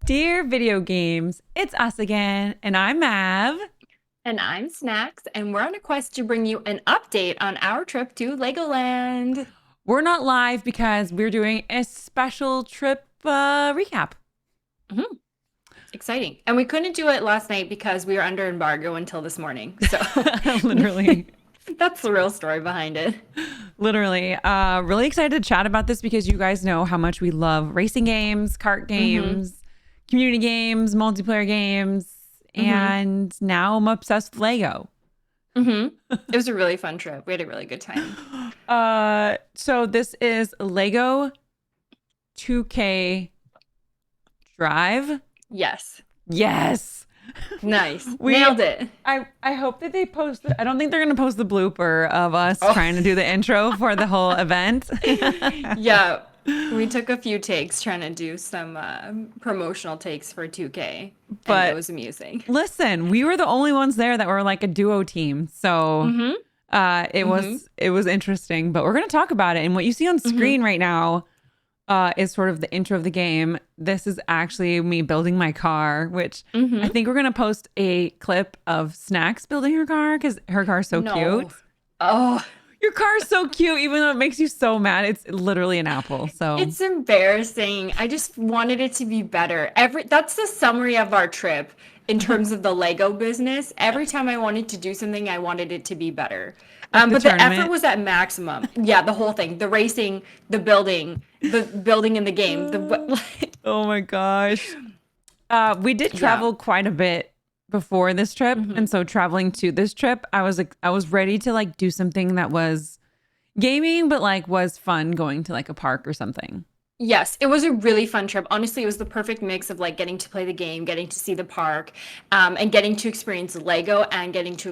Dear video games, it's us again, and I'm Mav. And I'm Snacks, and we're on a quest to bring you an update on our trip to Legoland. We're not live because we're doing a special trip recap. Mhm. Exciting. And we couldn't do it last night because we were under embargo until this morning. So Literally, that's the real story behind it. literally. Really excited to chat about this because you guys know how much we love racing games, kart hmm games, community games, multiplayer games, hmm and now I'm obsessed with Lego. hmm It was a really fun trip. We had a really good time. So this is Lego 2K Drive. Yes. Yes. Nice. We Nailed it. I hope that they post I don't think they're going to post the blooper of us Oh, trying to do the intro for the whole event. yeah. We took a few takes trying to do some promotional takes for 2K, and it But was amusing. listen, we were the only ones there that were like a duo team. So hmm it hmm was interesting, but we're going to talk about it. And what you see on hmm screen right now is sort of the intro of the game. This is actually me building my car, which I hmm think we're going to post a clip of Snacks building her car because her car's so cute. No. Oh, Your car is so cute, even though it makes you so mad. It's literally an apple. So it's embarrassing. I just wanted it to be better. That's the summary of our trip in terms of the Lego business. Every time I wanted to do something, I wanted it to be better. like the But the effort tournament. was at maximum. Yeah, the whole thing, the racing, the building in the game, Oh my gosh. We did yeah. travel quite a bit before this trip. hmm And so traveling to this trip, I was like, I was ready to like do something that was gaming, but like was fun going to like a park or something. Yes, it was a really fun trip. Honestly, it was the perfect mix of like getting to play the game, getting to see the park, and getting to experience Lego and getting to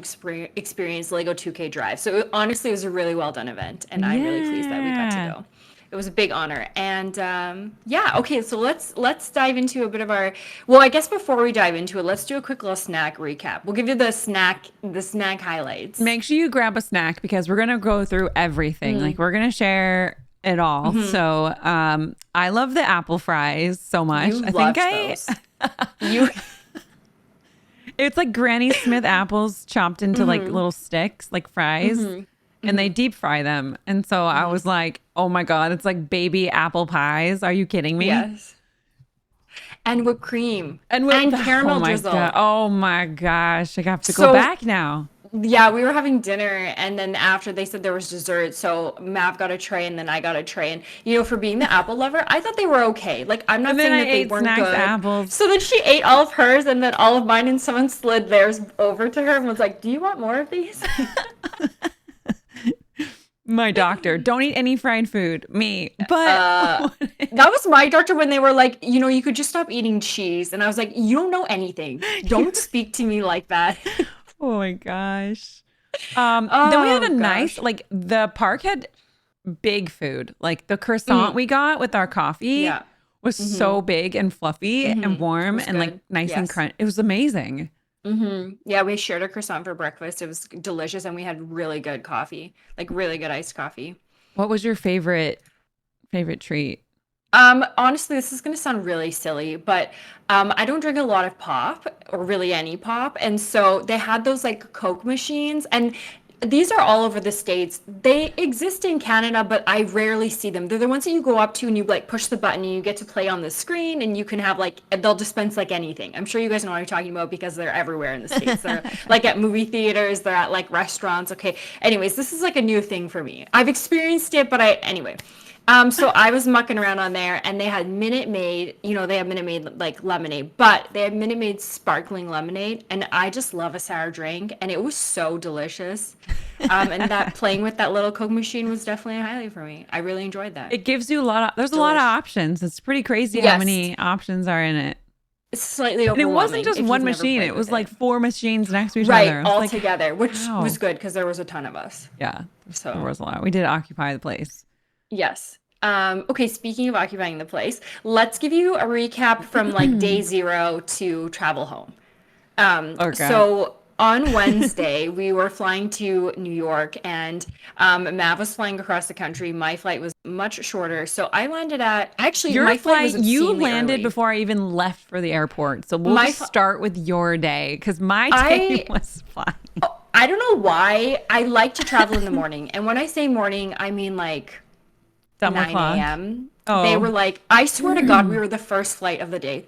experience Lego 2K Drive. So honestly, it was a really well done event, and I'm really pleased that we got to Yeah. go. It was a big honor, and yeah. Okay, so let's dive into a bit of our. Well, I guess before we dive into it, let's do a quick little snack recap. We'll give you the snack highlights. Make sure you grab a snack because we're gonna go through everything. Like we're gonna share it all. Mm-hmm. So I love the apple fries so much. You I think loved I those. You. it's like Granny Smith apples chopped into like Mm-hmm. little sticks, like fries, Mm-hmm. and they Mm-hmm. deep fry them. And so I Mm-hmm. was like, oh my God, it's like baby apple pies. Are you kidding me? Yes. And whipped cream And with and oh caramel my God, drizzle. oh my gosh, I have to go So back now. yeah, we were having dinner and then after they said there was dessert, so Mav got a tray and then I got a tray. And for being the apple lover, I thought they were okay. Like I'm And not then saying I that they ate weren't snacks good. apples. So then she ate all of hers and then all of mine and someone slid theirs over to her and was like, "Do you want more of these?" My doctor, don't eat any fried food. Me, but Uh that was my doctor when they were like, you could just stop eating cheese. And I was like, you don't know anything. Don't speak to me like that. oh my gosh. Then we had Oh a nice, gosh. like the park had big food. Like the croissant Mm, we got with our coffee yeah. was Mm-hmm. so big and fluffy and Mm-hmm. It warm was and like good. nice and Yes. crunch. It was amazing. Yeah, we shared a croissant for breakfast. It was delicious, and we had really good coffee, like really good iced coffee. What was your favorite treat? Honestly, this is gonna sound really silly, but I don't drink a lot of pop or really any pop, and so they had those like Coke machines, and these are all over the States. They exist in Canada, but I rarely see them. They're the ones that you go up to and you like push the button and you get to play on the screen, and you can have like they'll dispense like anything. I'm sure you guys know what I'm talking about because they're everywhere in the States. They're like at movie theaters, they're at like restaurants. Okay. Anyways, this is like a new thing for me. I've experienced it, but anyway. So I was mucking around on there and they had Minute Maid, they have Minute Maid like lemonade, but they had Minute Maid sparkling lemonade and I just love a sour drink and it was so delicious. And that playing with that little Coke machine was definitely a highlight for me. I really enjoyed that. It gives you a lot of, there's a lot of Delish. options. It's pretty crazy how Yes, many options are in it. it's slightly And it wasn't overwhelming just if you've one never machine, played it with was like it. four machines next to each other. Right, I was all like, together, which was how? good because there was a ton of us. Yeah, there So, was a lot. We did occupy the place. yes. Okay, speaking of occupying the place, let's give you a recap from like day zero to travel home. Oh, God. So on Wednesday, we were flying to New York, and Mav was flying across the country. My flight was much shorter. So I landed at, actually, Your my flight was flight, you obscenely landed early. before I even left for the airport. So we'll My, just fl- start with your day because my day I, was fine. I don't know why I like to travel in the morning. And when I say morning, I mean like Dumb 9 o'clock. a.m. They were Oh, like, I swear to God, we were the first flight of the day.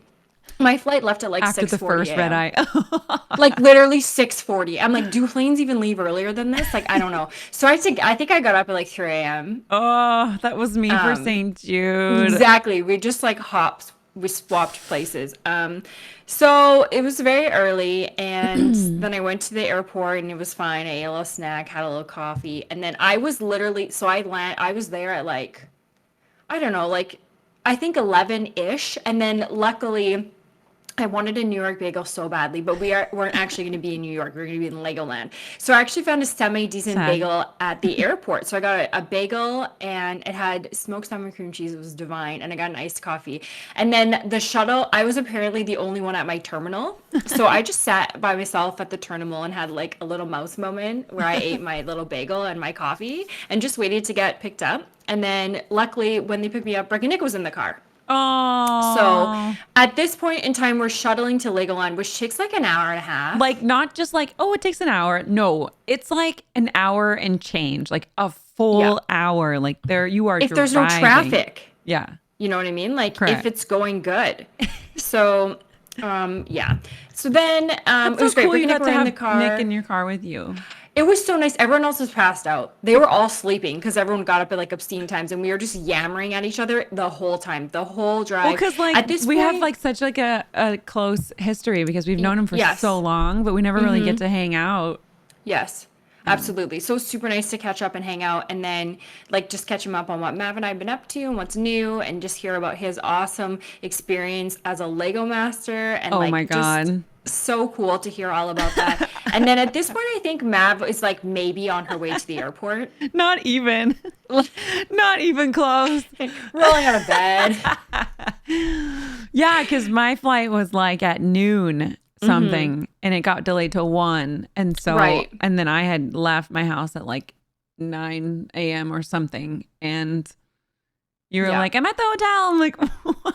My flight left at like after the 6:40 first red a.m. eye. Like literally 6:40. I'm like, do planes even leave earlier than this? Like, I don't know. So I think I got up at like 3 a.m. Oh, that was me for St. Jude. Exactly. We just like hops. We swapped places. So it was very early, and then I went to the airport, and it was fine. I ate a little snack, had a little coffee, and then I was literally so I was there at like I don't know, like I think 11-ish, and then luckily I wanted a New York bagel so badly, but weren't actually going to be in New York. We were going to be in Legoland. So I actually found a semi-decent Sad. bagel at the airport. So I got a bagel, and it had smoked salmon cream cheese. It was divine. And I got an iced coffee. And then the shuttle, I was apparently the only one at my terminal. So I just sat by myself at the terminal and had like a little mouse moment where I ate my little bagel and my coffee and just waited to get picked up. And then luckily when they picked me up, Brick and Nick was in the car. So Oh, at this point in time, we're shuttling to Legoland, which takes like an hour and a half. like not just like, oh, it takes an hour. No, it's like an hour and change, like a Yeah. full hour. Like there you are If there's no driving. traffic, Yeah, you know what I mean? Like if correct. it's going good. So, yeah. So then That's it so was great. cool. Rick You and Nick got were to in the have Nick car. in your car with you. It was so nice. Everyone else was passed out. They were all sleeping because everyone got up at like obscene times, and we were just yammering at each other the whole time, the whole Well, drive. because like At this we have point, like such like a close history because we've known him for so yes. long, but we never really get to hang out. Yes, Yeah. absolutely. So super nice to catch up and hang out and then like just catch him up on what Mav and I have been up to and what's new and just hear about his awesome experience as a Lego master and Oh my like just God. so cool to hear all about that. And then at this point I think Mav is like maybe on her way to the airport. Not even. Not even close. Rolling out of bed. Yeah, because my flight was like at noon something and it got delayed to 1. And so, Right. and then I had left my house at like 9 a.m. or something. And you were Yeah. like, I'm at the hotel. I'm like, what?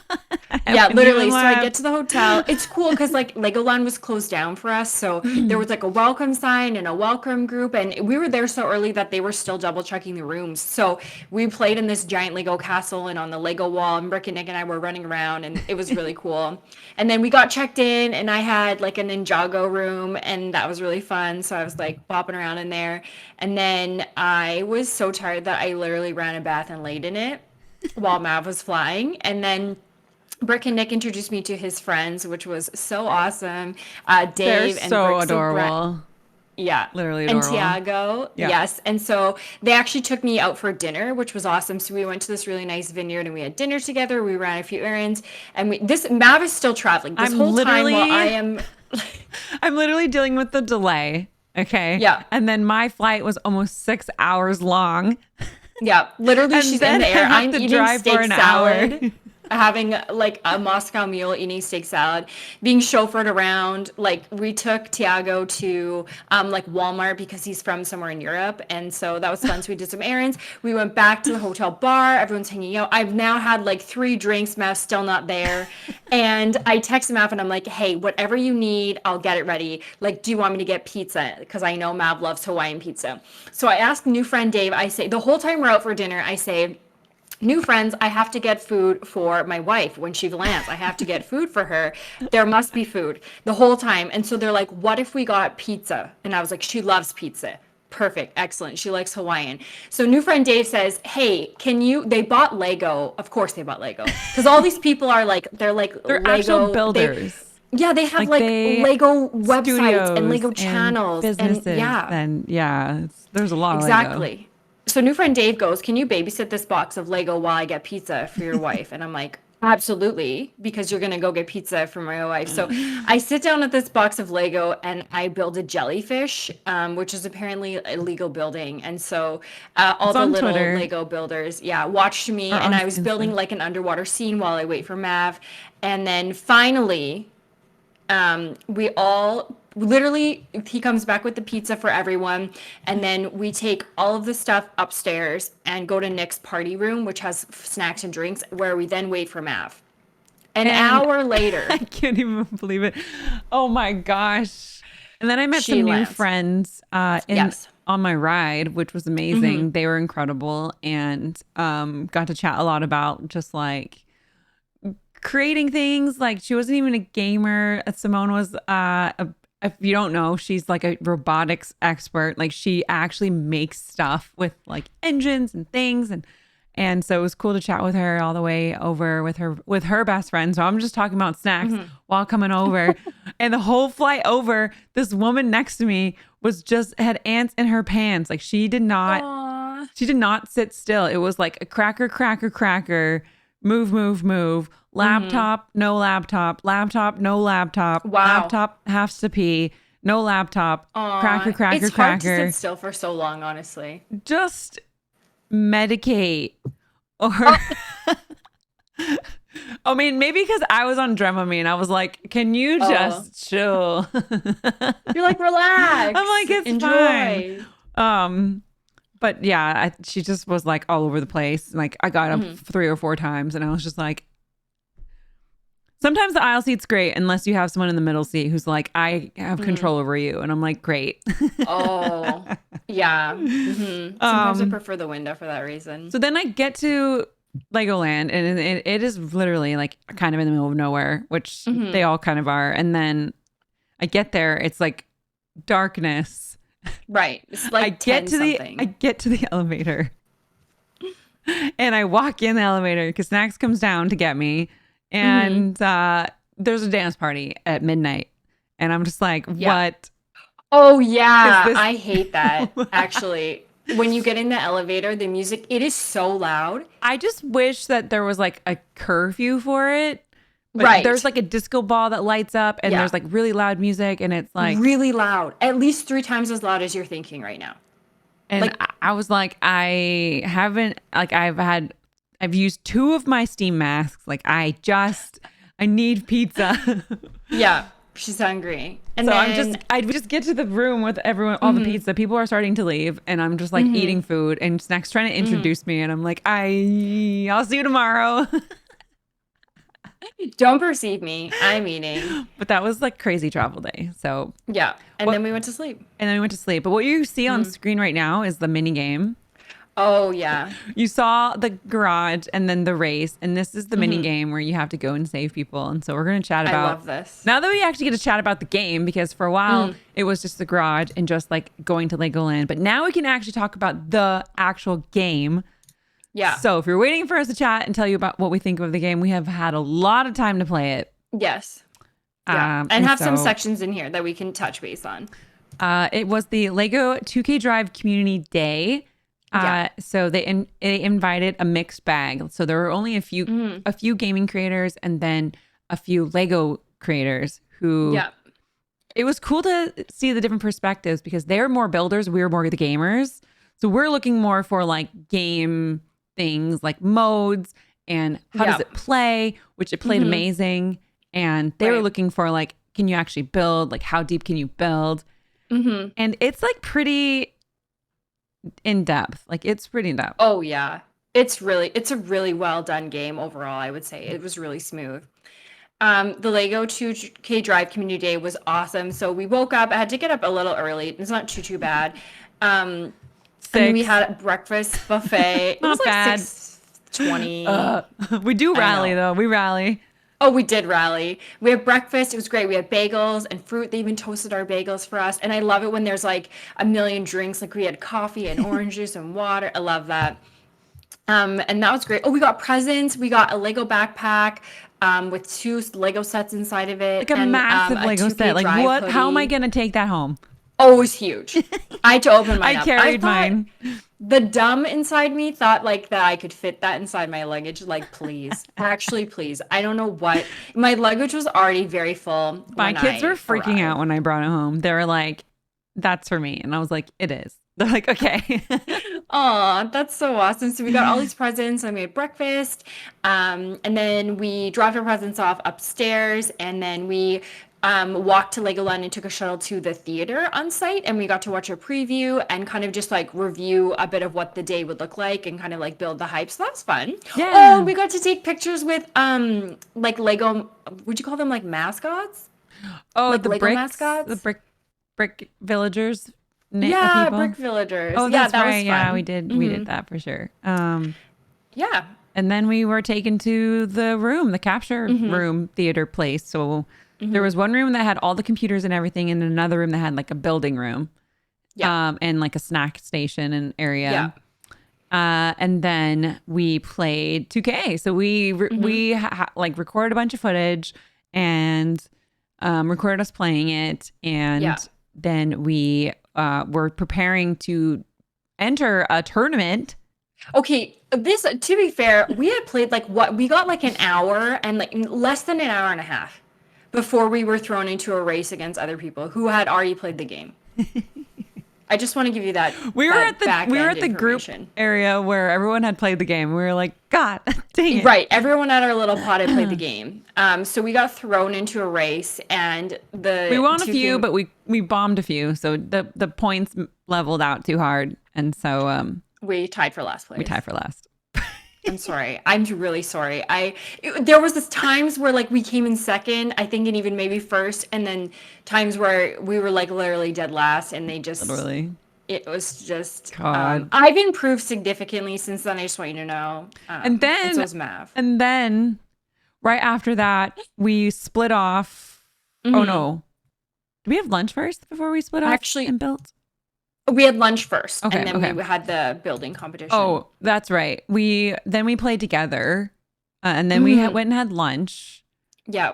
I Yeah, haven't literally. even So I left. get to the hotel. It's cool because like Legoland was closed down for us. So there was like a welcome sign and a welcome group. And we were there so early that they were still double checking the rooms. So we played in this giant Lego castle and on the Lego wall. And Rick and Nick and I were running around and it was really cool. And then we got checked in and I had like a Ninjago room and that was really fun. So I was like bopping around in there. And then I was so tired that I literally ran a bath and laid in it while Mav was flying. And then Brick and Nick introduced me to his friends, which was so awesome. They're Dave and so Brick. So adorable. yeah, Literally and adorable. Tiago, Yeah. yes. And so they actually took me out for dinner, which was awesome. So we went to this really nice vineyard and we had dinner together. We ran a few errands, and this Mav is still traveling this I'm whole time while I literally am. I'm literally dealing with the delay. Okay. Yeah, And then my flight was almost 6 hours long. yeah. Literally, And she's in then the I air. have I'm to eating drive for steak an hour. salad. Having like a Moscow mule, eating steak salad, being chauffeured around. Like we took Tiago to like Walmart because he's from somewhere in Europe, and so that was fun. So we did some errands. We went back to the hotel bar. Everyone's hanging out. I've now had like 3 drinks. Mav's still not there, and I text Mav and I'm like, "Hey, whatever you need, I'll get it ready. Like, do you want me to get pizza? Because I know Mav loves Hawaiian pizza." So I asked new friend Dave. I say the whole time we're out for dinner, I say new friends, I have to get food for my wife when she lands. I have to get food for her. There must be food the whole time. And so they're like, what if we got pizza? And I was like, she loves pizza. Perfect. Excellent. She likes Hawaiian. So new friend Dave says, hey, they bought Lego. Of course they bought Lego. Because all these people are like, they're like They're actual Lego. builders. Yeah, they have Like like they Lego websites and studios Lego and channels. And businesses. yeah. And yeah, there's a lot of Lego. Exactly. So new friend Dave goes, "Can you babysit this box of Lego while I get pizza for your wife?" And I'm like, "Absolutely, because you're gonna go get pizza for my wife." So I sit down at this box of Lego and I build a jellyfish, which is apparently illegal building. And so all It's the on little Twitter Lego builders, yeah, watched me, or and on I was building Insta. like an underwater scene while I wait for Mav. And then finally, We all literally, he comes back with the pizza for everyone, and then we take all of the stuff upstairs and go to Nick's party room, which has snacks and drinks, where we then wait for Mav. An And hour I later, can't even believe it. Oh my gosh. And then I met she some new lands. friends in Yes. on my ride, which was amazing. They were incredible and got to chat a lot about just like creating things. Like she wasn't even a gamer. Simone was if you don't know, she's like a robotics expert. Like she actually makes stuff with like engines and things and so it was cool to chat with her all the way over with her best friend. So I'm just talking about snacks while coming over. And the whole flight over, this woman next to me was just had ants in her pants. Like Aw. she did not sit still. It was like a cracker, cracker, cracker, move, move, move, laptop, no laptop, laptop, no laptop, Wow. laptop has to pee, no laptop, cracker, Aw. cracker, It's hard to cracker. sit still for so long, honestly. Just medicate or I mean, maybe because I was on Dramamine, I was like, "Can you Oh. just chill?" You're like, relax. I'm like, "It's fine." Enjoy. Um, but yeah, she just was like all over the place. Like I got up 3 or 4 times, and I was just like, sometimes the aisle seat's great unless you have someone in the middle seat who's like, "I have control over you," and I'm like, "Great." Oh, yeah. Sometimes I prefer the window for that reason. So then I get to Legoland, and it is literally like kind of in the middle of nowhere, which they all kind of are. And then I get there, it's like darkness. Right. It's like 10 something. I get to the elevator, and I walk in the elevator because Snacks comes down to get me, and there's a dance party at midnight, and I'm just like, Yeah. what Oh, is yeah. this? I hate that, actually. When you get in the elevator, the music, it is so loud. I just wish that there was like a curfew for it. But Right. there's like a disco ball that lights up and Yeah. there's like really loud music and it's like Really loud. At least 3 times as loud as you're thinking right now. and Like, I was like I haven't like I've used 2 of my steam masks. Like I need pizza. yeah, she's hungry. And So then, I just get to the room with everyone, all the pizza. People are starting to leave, and I'm just like eating food. And Snack's trying to introduce me, and I'm like, I'll see you tomorrow. don't perceive me. I'm eating. But that was like crazy travel day. So Yeah. And then we went to sleep. and then we went to sleep. But what you see on screen right now is the mini game. Oh, yeah. You saw the garage and then the race, and this is the mini game where you have to go and save people. And so we're going to chat I about love this. now that we actually get to chat about the game because for a while it was just the garage and just like going to Legoland, but now we can actually talk about the actual game. Yeah. So if you're waiting for us to chat and tell you about what we think of the game, we have had a lot of time to play it. Yes. Yeah. And have some so sections in here that we can touch base on. it was the Lego 2K Drive Community Day. Yeah. So they invited a mixed bag. So there were only a few gaming creators and then a few Lego creators who Yeah. it was cool to see the different perspectives because they're more builders, we were more the gamers. So we're looking more for like game things like modes and how does it play, which it played amazing. And they were Right. looking for like, can you actually build? Like how deep can you build? And it's like pretty in depth. Like it's pretty in depth. Oh, yeah. It's a really well done game overall, I would say. It was really smooth. The Lego 2K Drive Community Day was awesome. So we woke up, I had to get up a little early. It's not too bad. And then we 6. had a breakfast buffet. It was Not like bad. 6:20. We do rally know. though. We rally. Oh, we did rally. We had breakfast. It was great. We had bagels and fruit. They even toasted our bagels for us. And I love it when there's like a million drinks. Like we had coffee and orange juice and water. I love that. And that was great. Oh, we got presents. We got a Lego backpack with 2 Lego sets inside of it. Like a and, massive a Lego 2K set. Like Drive what? How am I hoodie. gonna take that home? Oh, it was huge. I had to open mine I up. carried thought mine. The dumb inside me thought like that I could fit that inside my luggage. Like, please, actually, please. I don't know what my luggage was already very full. My when kids I were freaking out arrived. when I brought it home. They were like, "That's for me," and I was like, "It is." They're like, "Okay." Aw, that's so awesome. So we got all these presents and we had breakfast. And then we dropped our presents off upstairs and then we walked to Legoland and took a shuttle to the theater on site, and we got to watch a preview and kind of just like review a bit of what the day would look like and kind of like build the hype. So that was fun. Oh, Yeah. we got to take pictures with like Lego, would you call them like mascots? Oh, Like the Lego bricks, the mascots? brick villagers, Yeah, people. brick villagers. Oh, Yeah, that's that was right. Yeah, fun. we did that for sure. Yeah. And then we were taken to the room, the capture room theater place. So there was one room that had all the computers and everything, and another room that had like a building room, Yeah. and like a snack station and Yeah. area. And then we played 2K. So like recorded a bunch of footage and recorded us playing it, and Yeah. then we were preparing to enter a tournament. Okay, this to be fair, we had played like what we got like an hour and like less than an hour and a half before we were thrown into a race against other people who had already played the game. I just want to give you that We were that at the back we were end at the group information. area where everyone had played the game. We were like, God, dang it! Right, everyone at our little pod had played the game. So we got thrown into a race, and We the won a two few, came. but we bombed a few, so the points leveled out too hard, and so We tied for last we place. tied for last. I'm sorry. I'm really sorry. There was this times where like we came in second, I think, and even maybe first, and then times where we were like literally dead last, and they just Literally, it was just. God. I've improved significantly since then. I just want you to know. And And so then is Mav. and then right after that, we split off. Oh no, did we have lunch first before we split off? Actually, and built. we had lunch first, Okay, and then okay. we had the building competition. Oh, that's right. We played together, and then we went and had lunch. Yeah.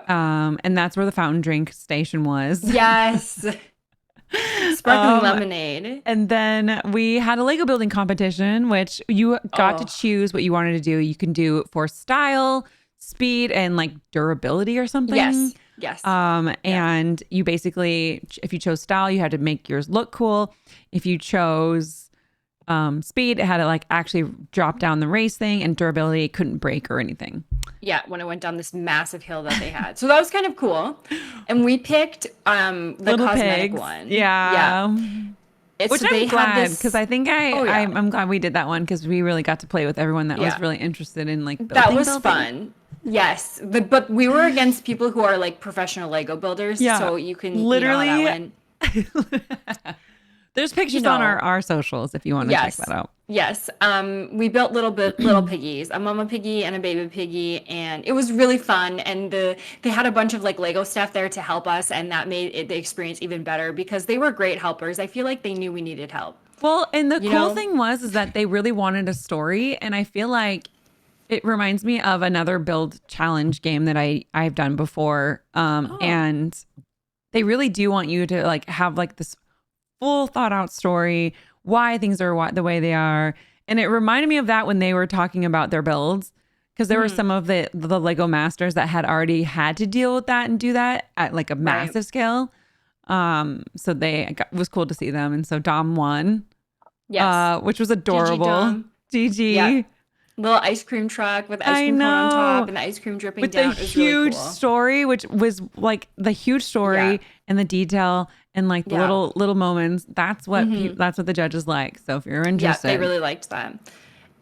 And that's where the fountain drink station was. Yes. Sparkling lemonade. And then we had a Lego building competition, which you got to choose what you wanted to do. You can do it for style, speed, and like durability or something. Yes. Yes. And you basically, if you chose style, you had to make yours look cool. If you chose speed, it had to like actually drop down the race thing, and durability, it couldn't break or anything. Yeah, when it went down this massive hill that they had. So that was kind of cool. And we picked the Little cosmetic pigs. one. Yeah. It's, Which I'm glad, because I think I'm glad we did that one, because we really got to play with everyone that was really interested in like building. That was fun. Yes, but we were against people who are like professional Lego builders. Yeah. So you can literally. That There's pictures on our socials if you want to check that out. Yes. We built little piggies, a mama piggy and a baby piggy, and it was really fun. And they had a bunch of like Lego stuff there to help us, and that made the experience even better because they were great helpers. I feel like they knew we needed help. Well, and the cool thing is that they really wanted a story, and I feel like it reminds me of another build challenge game that I've done before. And they really do want you to like have like this full thought out story, why things are the way they are. And it reminded me of that when they were talking about their builds, because there were some of the Lego masters that had already had to deal with that and do that at like a massive scale. So it was cool to see them. And so Dom won, which was adorable. GG. Yeah. Little ice cream truck with ice cream cone on top and the ice cream dripping down. With the huge story, which was like the huge story and the detail and like the little moments. That's what that's what the judges like. So if you're interested, they really liked that.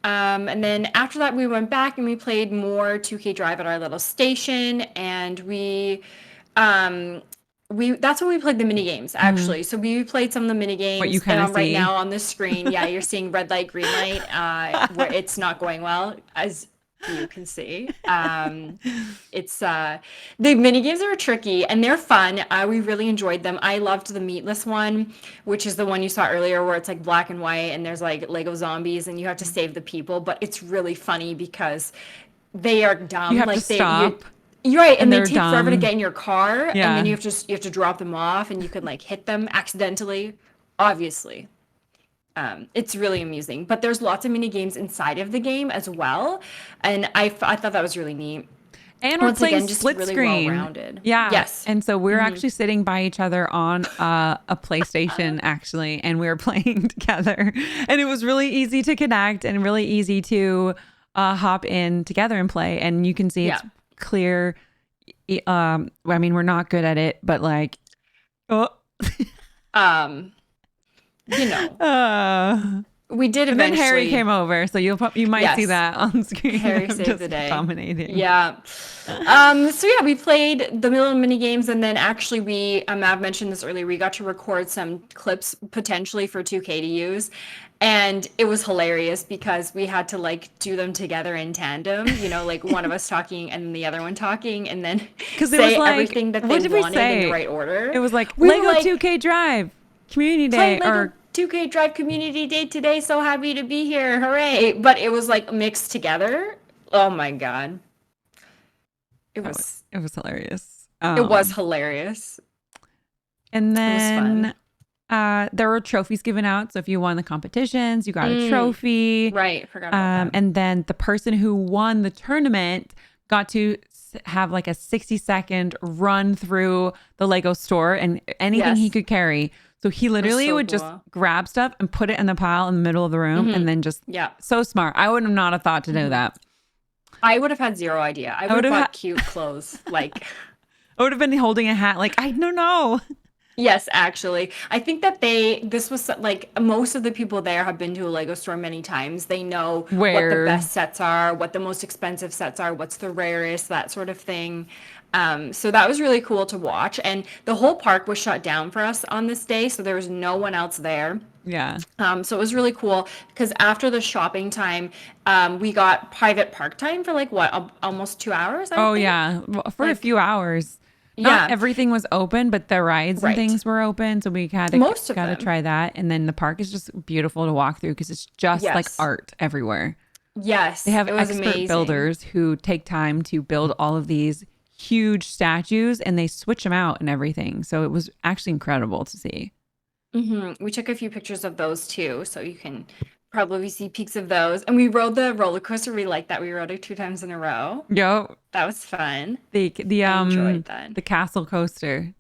And then after that, we went back and we played more 2K Drive at our little station, and that's when we played the mini games actually. So we played some of the mini games. What you kind of right now on the screen. Yeah, you're seeing red light, green light, where it's not going well, as you can see. It's the mini games are tricky and they're fun. We really enjoyed them. I loved the meatless one, which is the one you saw earlier, where it's like black and white and there's like Lego zombies and you have to save the people. But it's really funny because they are dumb. You have to stop. You're right, and they take dumb. forever to get in your car, and then you have to drop them off, and you could like hit them accidentally, obviously. It's really amusing, but there's lots of mini games inside of the game as well, and I thought that was really neat. And we're playing just split really screen. Well-rounded. Yeah. Yes. And so we're actually sitting by each other on a PlayStation actually, and we were playing together, and it was really easy to connect and really easy to hop in together and play, and you can see it's clear I mean, we're not good at it, but like, oh, Um, you know, uh, we did and then Harry eventually. came over, so you might see Yes, that on screen. Harry I'm saved the just day. dominating. Yeah. So yeah, we played the little mini games, and then actually we, Mav mentioned this earlier, we got to record some clips potentially for 2K to use. And it was hilarious because we had to like do them together in tandem, like one of us talking and the other one talking, and then Because it was say like, everything that they what did we wanted in the say? right order. It was like We were Lego like, 2K Drive Community play Day, Lego or 2K Drive Community Day today. So happy to be here. Hooray. But it was like mixed together. Oh my God. It oh, was it was hilarious. it was hilarious. And It was fun. then there were trophies given out. So if you won the competitions, you got a Mm, trophy. right. Forgot about that. And then the person who won the tournament got to have like a 60-second run through the Lego store and anything he Yes. could carry. So he It was literally so would just cool. grab stuff and put it in the pile in the middle of the room and then just Yeah. so smart. I would have not have thought to do that. I would have had zero idea. I I would would have have bought cute clothes. Like, I would have been holding a hat like, I don't know. yes, actually. I think that this was like most of the people there have been to a Lego store many times. They know what the Where best sets are, what the most expensive sets are, what's the rarest, that sort of thing. So that was really cool to watch. And the whole park was shut down for us on this day, so there was no one else there. yeah. So it was really cool because after the shopping time, we got private park time for like what, almost 2 hours, I Oh think. yeah. Well, for a Like, few hours. Not yeah, everything was open, but the rides and right. things were open, so we had to Most of got to them. try that. And then the park is just beautiful to walk through because it's just like Yes. art everywhere. They Yes, have it was expert amazing. builders who take time to build all of these huge statues and they switch them out and everything. So it was actually incredible to see. We took a few pictures of those too, so you can probably see peaks of those. And we rode the roller coaster. We liked that. We rode it 2 times in a row. Yo, That was fun. the I enjoyed that. the castle coaster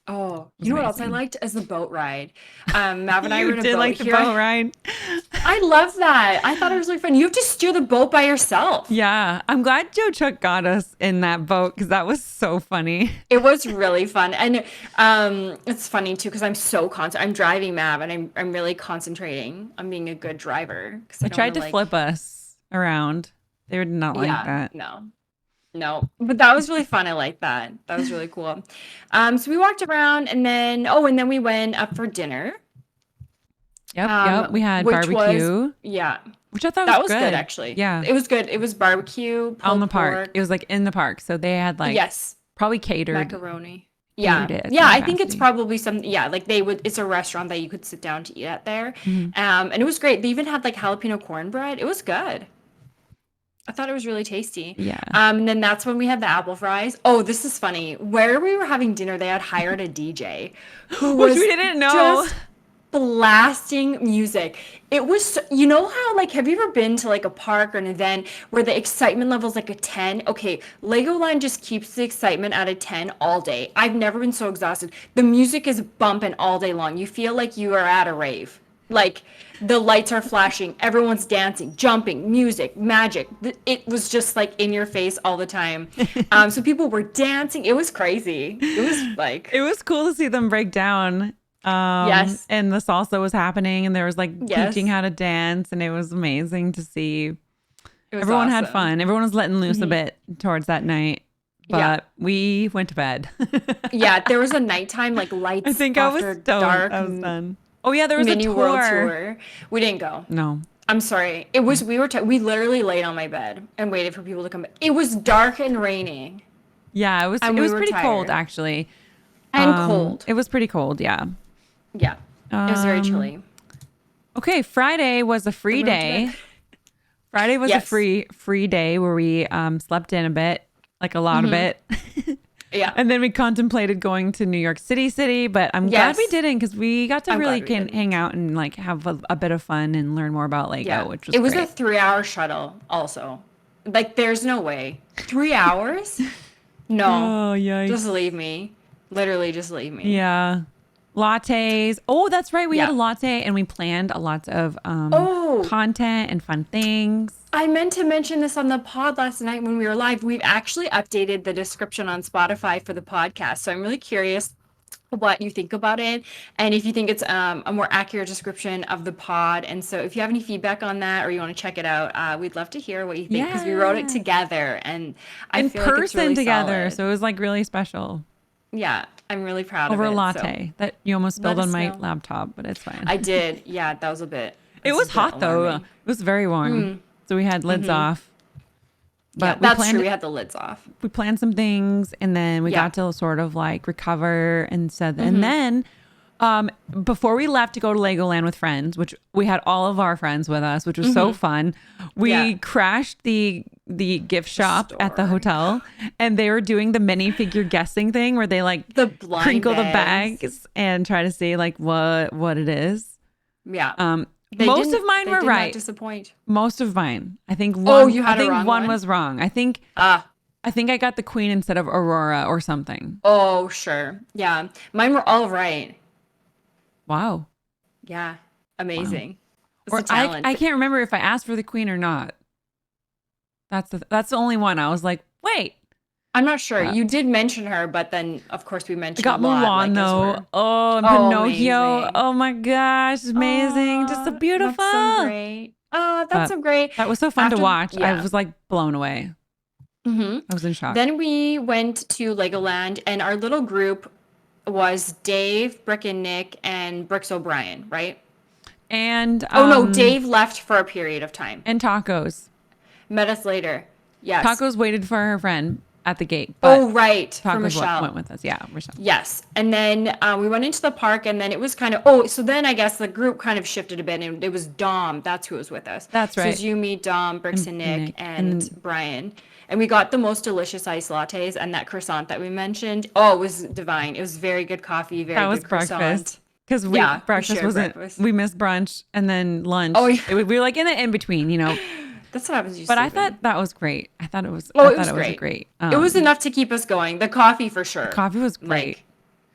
Oh, was you know what else I amazing. liked? As the boat ride. Mav and I You rode a did boat like the here. boat ride. I love that. I thought it was really fun. You have to steer the boat by yourself. Yeah, I'm glad Joe Chuck got us in that boat because that was so funny. It was really fun. And it's funny too because I'm driving Mav and I'm really concentrating on being a good driver because I They don't want tried to to like, flip us around. They did not like yeah, that. no. No, but that was really fun. I like that. That was really cool. So we walked around and then we went up for dinner. Yep. We had Which was, barbecue, yeah, which I thought was that was good good. actually. Yeah, It was good. It was barbecue, on the pulled park. It pork, was like in the park, so they had like yes, probably macaroni. catered Yeah. it at Yeah, some I think it's capacity. probably some, yeah, like it's a restaurant that you could sit down to eat at there. Mhm. And it was great. They even had like jalapeno cornbread. It was good. I thought it was really tasty. Yeah. And then that's when we had the apple fries. Oh, this is funny. Where we were having dinner, they had hired a DJ who Which we was didn't know. just blasting music. It was, you know how, like, have you ever been to like a park or an event where the excitement level is like a 10? Okay, Legoland just keeps the excitement at a 10 all day. I've never been so exhausted. The music is bumping all day long. You feel like you are at a rave. Like, the lights are flashing, everyone's dancing, jumping, music, magic. It was just like in your face all the time. So people were dancing. It was crazy. It was like, It was cool to see them break down. yes, And the salsa was happening and there was like teaching yes, how to dance and it was amazing to see. it was Everyone had awesome. fun. Everyone was letting loose a bit towards that night, Yeah. but we went to bed. Yeah, there was a nighttime like I lights think I was after stoned. dark I was done. Oh yeah, there was a mini world tour. tour. We didn't go. No. I'm sorry. It was we literally laid on my bed and waited for people to come. It was dark and raining, Yeah, it and we was were pretty cold tired actually. and cold. It was pretty cold, yeah. Yeah, it was very Um, chilly. okay, Friday was a Then free we went to bed. day. Friday was a Yes. free day where we slept in a bit, like a lot of it. Yeah. And then we contemplated going to New York City, but I'm glad we Yes. didn't because we got to I'm really glad we hang didn't. out and like have a bit of fun and learn more about Lego, Yeah. which was It was a great. 3 hour shuttle. Also, like, there's no way. 3 hours? No. Oh, Just yikes. leave me. Literally, just leave me. Yeah. Lattes. Oh, that's right. We had Yeah. a latte and we planned a lot of Oh, content and fun things. I meant to mention this on the pod last night when we were live. We've actually updated the description on Spotify for the podcast. So I'm really curious what you think about it and if you think it's a more accurate description of the pod. And so if you have any feedback on that or you want to check it out, we'd love to hear what you think because we wrote it Yeah. together and I In feel like it's person really together. solid. So it was like really special. Yeah, I'm really proud of Over a it. So latte that you almost let spilled on us my know. laptop, but it's fine. I did. Yeah, that was a bit, It this was is a bit hot though. It alarming. was very warm. So we had lids off. Yeah, But that's true. We had the lids off. we planned some things and then we Yeah. got to sort of like recover and said and then before we left to go to Legoland with friends, which we had all of our friends with us, which was so fun, we Yeah. crashed the gift shop at the Store. hotel and they were doing the minifigure guessing thing where they like The blind crinkle the bags. bags and try to see like what it is. Yeah. Most of mine they were did right. Not disappoint. Most of mine. I think one. Oh, you had I think a wrong one one? was wrong. Ah. I think I got the queen instead of Aurora or something. Oh, sure. Yeah. Mine were all right. Wow. Yeah. Amazing. It's Or a talent. I can't remember if I asked for the queen or not. That's the only one. I was like, wait. I'm not sure. You did mention her, but then of course we I mentioned got a lot, Mulan like, as though. we're- Oh, and Oh, Pinocchio. amazing. Oh my gosh, amazing. Just so Aw, beautiful. That's so great. Oh, that's But so great. That was so fun to After- watch. I yeah. was like blown away. hmm I was in shock. Then we went to Legoland, and our little group was Dave, Brick and Nick, and Brooks O'Brien, right? And Oh no, Dave left for a period of time. and tacos. Met us later. Yes. Tacos waited for her friend at the gate. But Oh right, for Tacos Michelle. went with us. Yeah, Michelle. Yes. And then we went into the park and then it was kind of, oh, so then I guess the group kind of shifted a bit and it was Dom. That's who was with us. That's So it right. was you, me, Dom, Brooks and Nick, Nick, and and- Brian. And we got the most delicious iced lattes and that croissant that we mentioned. Oh, it was divine. It was very good coffee, very That was good croissant. breakfast. Because Yeah, we breakfast shared wasn't, breakfast. we missed brunch and then lunch. Oh, yeah. We were like in the in between, you know. That's what happens to you, But I Stephen. thought that was great. I thought it was. Oh, I it thought was it was a great. great. It was enough to keep us going. The coffee for sure. Coffee was great. Like,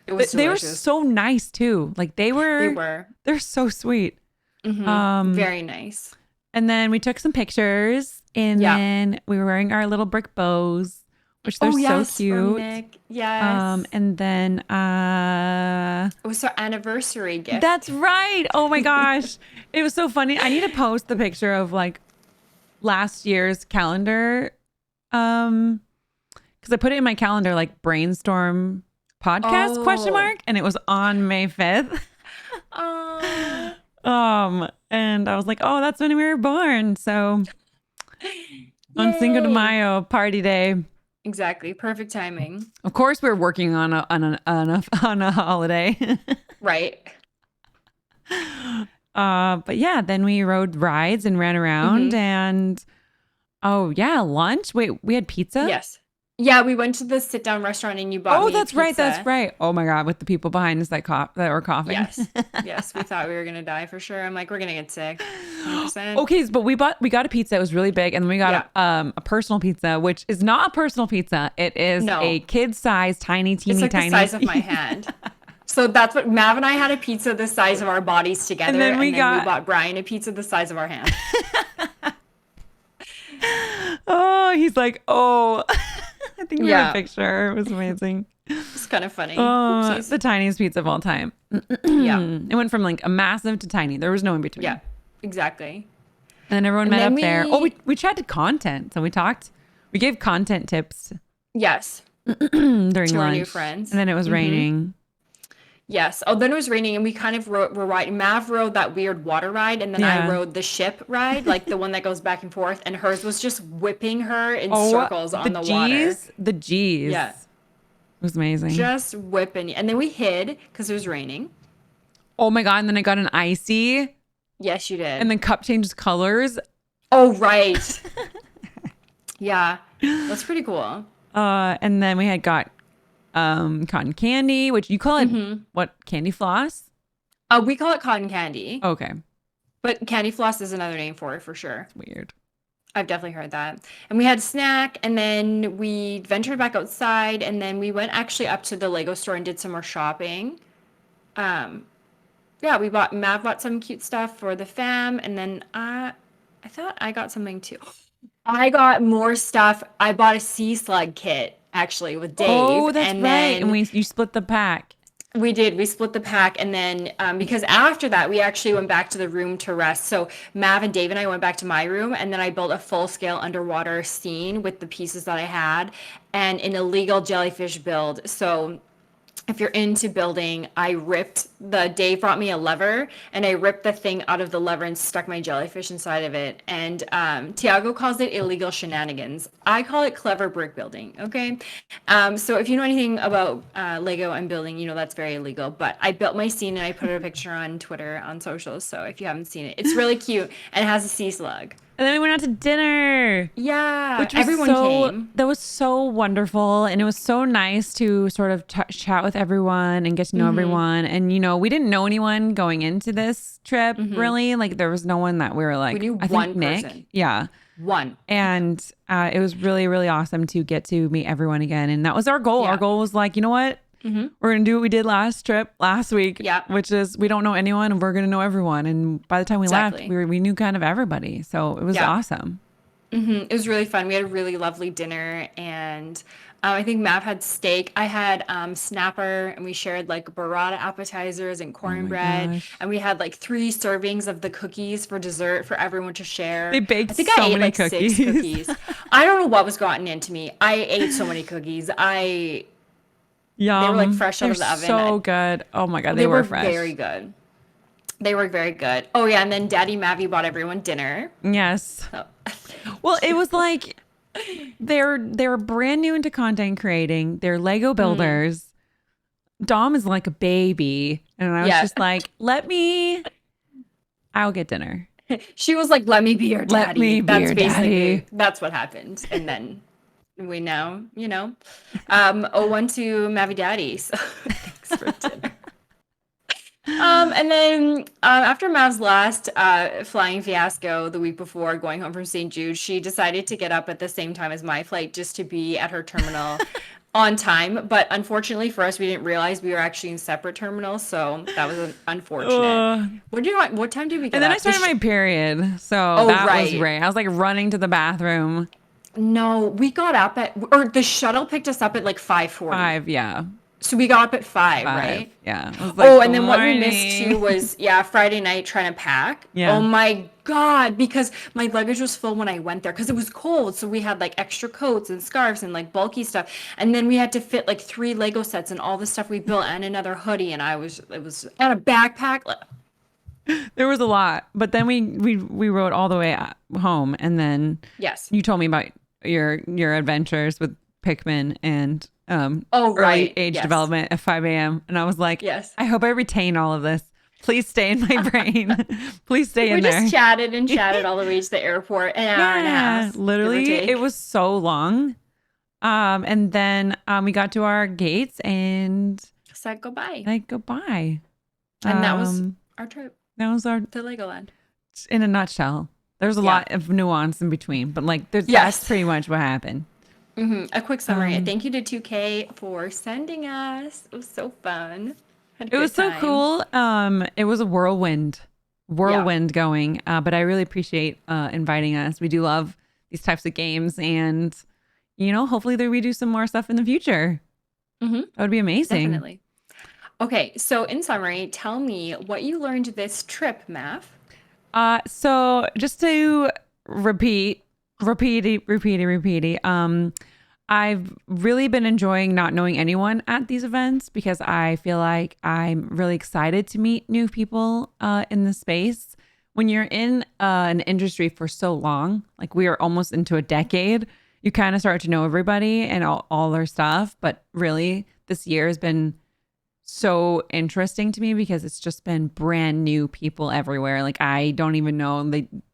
it was They were delicious. so nice too. Like they were. They were. They're so sweet. Very nice. And then we took some pictures, and Yeah. then we were wearing our little brick bows, which they're Oh, yes, so from cute. Nick. Yes. And then It was our anniversary gift. that's right. Oh my gosh. It was so funny. I need to post the picture of like last year's calendar. Because I put it in my calendar like brainstorm podcast question Oh. mark, and it was on May 5th. Aw. And I was like, oh, that's when we were born. So on Cinco de Yay. Mayo, party day. Exactly. Perfect timing. Of course, we're working on a holiday. Right. But yeah, then we rode rides and ran around and oh yeah, lunch. Wait, we had pizza? Yes. Yeah, we went to the sit down restaurant and you bought Oh, me that's right. That's pizza. right. Oh my God, with the people behind us that were coughing. Yes. Yes. We thought we were gonna die for sure. I'm like, we're gonna get sick. 100%. Okay, but we got a pizza. It was really big, and then we got a personal pizza, which is not a personal pizza. It is No. a kid size, tiny, It's teeny, like tiny. the size of my hand. So that's what Mav and I had a pizza the size of our bodies together, And then we we got- bought Brian a pizza the size of our hand. Oh, he's like, oh, I think we had Yeah. a picture. It was amazing. It's kind of funny. Oh, Oopsies. the tiniest pizza of all time. Yeah. It went from like a massive to tiny. There was no in between. Yeah. Exactly. And then everyone And met then up there. we- Oh, we chatted content. So we gave content tips Yes. during To our lunch. new friends. And then it was raining. Yes. Oh, then it was raining and we kind of were riding. Mav rode that weird water ride and then I Yeah. rode the ship ride, like the one that goes back and forth. And hers was just whipping her in Oh, circles on the water. G's, the G's. Yeah. It was amazing. Just whipping. And then we hid because it was raining. Oh my God. And then I got an icy Yes, you did. and then cup changes colors. Oh, right. Yeah. That's pretty cool. And then we had got cotton candy, which you call it Mm-hmm. what, candy floss? We call it cotton candy, Okay. but candy floss is another name for it for sure. Weird. I've definitely heard that. And we had a snack and then we ventured back outside and then we went actually up to the Lego store and did some more shopping. um, yeah, Mav bought some cute stuff for the fam, and then I thought I got something too. I got more stuff. I bought a sea slug kit actually with Dave, Oh, that's and right. And then you split the pack. we did. We split the pack, and then because after that, we actually went back to the room to rest. So Mav and Dave and I went back to my room, and then I built a full-scale underwater scene with the pieces that I had, and an illegal jellyfish build. So if you're into building, Dave brought me a lever and I ripped the thing out of the lever and stuck my jellyfish inside of it. And Tiago calls it illegal shenanigans. I call it clever brick building. Okay. So if you know anything about Lego and building, you know that's very illegal. But I built my scene and I put a picture on Twitter, on socials. So if you haven't seen it, it's really cute and it has a sea slug. And then we went out to dinner. Yeah, Which was everyone came. that was so wonderful. And it was so nice to sort of chat with everyone and get to know everyone. And, we didn't know anyone going into this trip, really. Like, there was no one that we were like, We knew I think one Nick. person. Yeah. One. And it was really, really awesome to get to meet everyone again. And that was our goal. Yeah. Our goal was like, you know what? We're going to do what we did last week, Yeah. which is we don't know anyone and we're going to know everyone. And by the time we left, we knew kind of everybody. So it was awesome. It was really fun. We had a really lovely dinner, and I think Mav had steak. I had snapper, and we shared like burrata appetizers and cornbread, and we had like 3 servings of the cookies for dessert for everyone to share. They baked I think so I ate many like cookies. 6 cookies. I don't know what was gotten into me. I ate so many cookies. Yum. They were like fresh out of the oven. So good. Oh my God, They were fresh. very good. They were very good. Oh yeah, and then Daddy Mavi bought everyone dinner. Yes. So. Well, it was like they're brand new into content creating. They're Lego builders. Dom is like a baby, and I was just like, I'll get dinner. She was like, "Let me be your daddy." Let me be your daddy. That's what happened, and then we now, 0-1 to Mavi Daddy. So thanks for dinner. And then after Mav's last flying fiasco the week before going home from St. Jude, she decided to get up at the same time as my flight just to be at her terminal on time. But unfortunately for us, we didn't realize we were actually in separate terminals, so that was unfortunate. What time did we get And then up? I started my period, so that was great. I was like running to the bathroom. No, we got up or the shuttle picked us up at like 5:40. 5, yeah. So we got up at 5, right? Yeah. And then what we missed too was, Friday night trying to pack. Yeah. Oh my God, because my luggage was full when I went there because it was cold. So we had like extra coats and scarves and like bulky stuff. And then we had to fit like 3 Lego sets and all the stuff we built and another hoodie. And it was on a backpack. There was a lot. But then we rode all the way home. And then you told me about your adventures with Pikmin and early age development at 5 a.m. And I was like, I hope I retain all of this. Please stay in my brain. Please stay in there. We just chatted all the way to the airport, an hour and a half. Literally, it was so long. And then we got to our gates and said goodbye. And that was our trip. That was to Legoland. In a nutshell. There's a lot of nuance in between, but that's pretty much what happened. A quick summary. Thank you to 2K for sending us. It was so fun. It was so cool. It was a whirlwind going. But I really appreciate inviting us. We do love these types of games, and hopefully we do some more stuff in the future. That would be amazing. Definitely. Okay, so in summary, tell me what you learned this trip, Mav. So just to repeat. I've really been enjoying not knowing anyone at these events because I feel like I'm really excited to meet new people in the space. When you're in an industry for so long, like we are almost into a decade, you kind of start to know everybody and all their stuff. But really, this year has been so interesting to me because it's just been brand new people everywhere. Like I don't even know,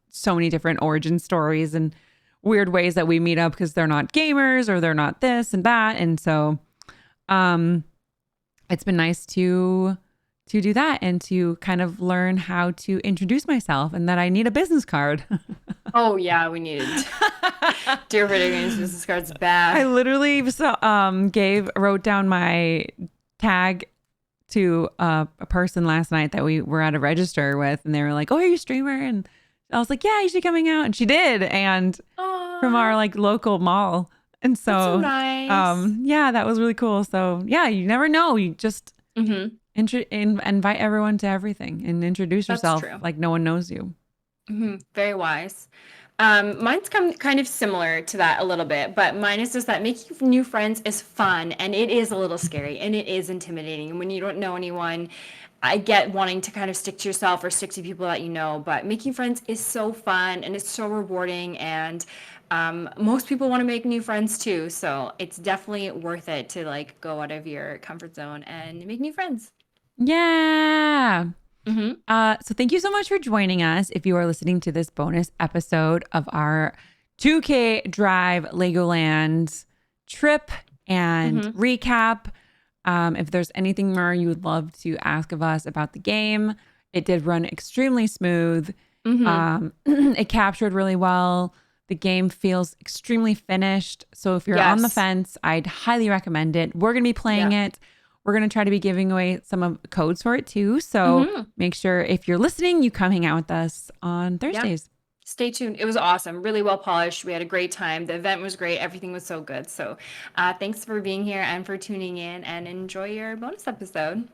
so many different origin stories and weird ways that we meet up because they're not gamers or they're not this and that. And so it's been nice to do that and to kind of learn how to introduce myself and that I need a business card. Oh yeah, we needed Dear Video Games business cards bad. I literally wrote down my tag to a person last night that we were at a register with, and they were like, "Oh, are you a streamer?" And I was like, "Yeah, you should be coming out," and she did, and from our Oh, like local mall. And that's so so, nice. yeah, that was really cool. So yeah, you never know. You just Mm-hmm. invite everyone to everything and introduce That's yourself true. like no one knows you. Mm-hmm. Very wise. Mine's kind of similar to that a little bit, but mine is just that making new friends is fun and it is a little scary and it is intimidating. And when you don't know anyone, I get wanting to kind of stick to yourself or stick to people that you know, but making friends is so fun and it's so rewarding. And most people want to make new friends too. So it's definitely worth it to like go out of your comfort zone and make new friends. Yeah. Mm-hmm. So thank you so much for joining us. If you are listening to this bonus episode of our 2K Drive Legoland trip and Mm-hmm. recap, if there's anything more you would love to ask of us about the game, it did run extremely smooth. Mm-hmm. It captured really well. The game feels extremely finished. So if you're on the Yes. fence, I'd highly recommend it. We're going to be playing Yeah. it. We're going to try to be giving away some of codes for it too. So Mm-hmm. make sure if you're listening, you come hang out with us on Yeah. Thursdays. Stay tuned. It was awesome. Really well polished. We had a great time. The event was great. Everything was so good. So, thanks for being here and for tuning in and enjoy your bonus episode.